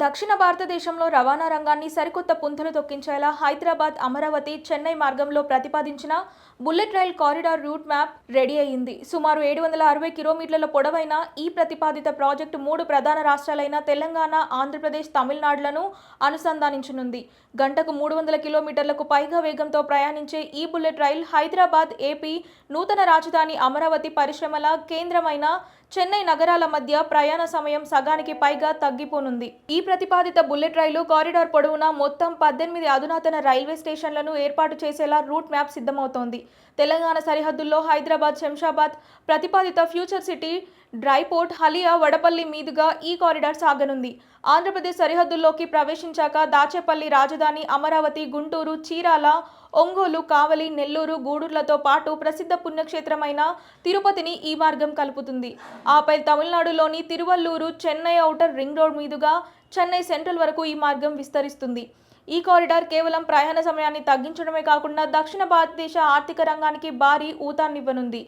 దక్షిణ భారతదేశంలో రవాణా రంగాన్ని సరికొత్త పుంతలు తొక్కించేలా హైదరాబాద్, అమరావతి, చెన్నై మార్గంలో ప్రతిపాదించిన bullet rail corridor route map ready అయింది. సుమారు 760 కిలోమీటర్ల పొడవైన ఈ ప్రతిపాదిత ప్రాజెక్టు 3 ప్రధాన రాష్ట్రాలైన తెలంగాణ, ఆంధ్రప్రదేశ్, తమిళనాడులను అనుసంధానించనుంది. గంటకు 300 కిలోమీటర్లకు పైగా వేగంతో ప్రయాణించే ఈ బుల్లెట్ రైల్ హైదరాబాద్, ఏపీ, నూతన రాజధాని అమరావతి, పరిశ్రమల కేంద్రమైన చెన్నై నగరాల మధ్య ప్రయాణ సమయం సగానికి పైగా తగ్గిపోనుంది. ఈ ప్రతిపాదిత బుల్లెట్ రైలు కారిడార్ పొడవునా మొత్తం 18 అధునాతన రైల్వే స్టేషన్లను ఏర్పాటు చేసేలా రూట్ మ్యాప్ సిద్ధమవుతోంది. తెలంగాణ సరిహద్దుల్లో హైదరాబాద్, శంషాబాద్, ప్రతిపాదిత ఫ్యూచర్ సిటీ డ్రైపోర్ట్ హలియా, వడపల్లి మీదుగా ఈ కారిడార్ సాగనుంది. ఆంధ్రప్రదేశ్ సరిహద్దుల్లోకి ప్రవేశించాక దాచేపల్లి, రాజధాని అమరావతి, గుంటూరు, చీరాల, ఒంగోలు, కావలి, నెల్లూరు, గూడూరులతో పాటు ప్రసిద్ధ పుణ్యక్షేత్రమైన తిరుపతిని ఈ మార్గం కలుపుతుంది. ఆపై తమిళనాడులోని Tiruvallur, Chennai outer ring road మీదుగా చెన్నై సెంట్రల్ వరకు ఈ మార్గం విస్తరిస్తుంది. ఈ కారిడార్ కేవలం ప్రయాణ సమయాన్ని తగ్గించడమే కాకుండా దక్షిణ భారతదేశ ఆర్థిక రంగానికి భారీ ఊతాన్నివ్వనుంది.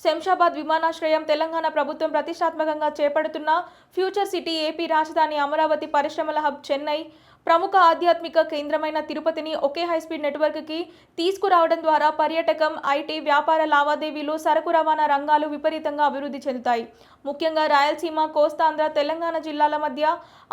శంషాబాద్ విమానాశ్రయం, తెలంగాణ ప్రభుత్వం ప్రతిష్టాత్మకంగా చేపడుతున్న ఫ్యూచర్ సిటీ, ఏపీ రాజధాని అమరావతి, పరిశ్రమల హబ్ చెన్నై, ప్రముఖ ఆధ్యాత్మిక కేంద్రమైన తిరుపతిని ఒకే హైస్పీడ్ నెట్వర్క్కి తీసుకురావడం ద్వారా పర్యాటకం, ఐటీ, వ్యాపార లావాదేవీలు, సరకు రవాణా రంగాలు విపరీతంగా అభివృద్ధి చెందుతాయి. ముఖ్యంగా రాయలసీమ, కోస్తాంధ్ర, తెలంగాణ జిల్లాల మధ్య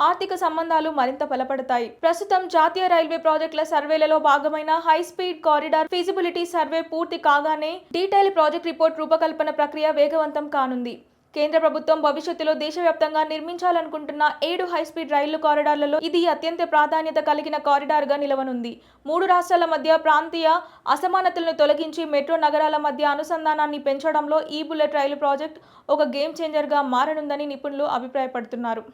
ఆర్థిక సంబంధాలు మరింత బలపడతాయి. ప్రస్తుతం జాతీయ రైల్వే ప్రాజెక్టుల సర్వేలలో భాగమైన హైస్పీడ్ కారిడార్ ఫీజిబిలిటీ సర్వే పూర్తి కాగానే డీటెయిల్ ప్రాజెక్ట్ రిపోర్ట్ రూపకల్పన ప్రక్రియ వేగవంతం కానుంది. కేంద్ర ప్రభుత్వం భవిష్యత్తులో దేశవ్యాప్తంగా నిర్మించాలనుకుంటున్న 7 హైస్పీడ్ రైలు కారిడార్లలో ఇది అత్యంత ప్రాధాన్యత కలిగిన కారిడార్గా నిలవనుంది. 3 రాష్ట్రాల మధ్య ప్రాంతీయ అసమానతలను తొలగించి మెట్రో నగరాల మధ్య అనుసంధానాన్ని పెంచడంలో ఈ బుల్లెట్ రైలు ప్రాజెక్ట్ ఒక గేమ్ చేంజర్గా మారనుందని నిపుణులు అభిప్రాయపడుతున్నారు.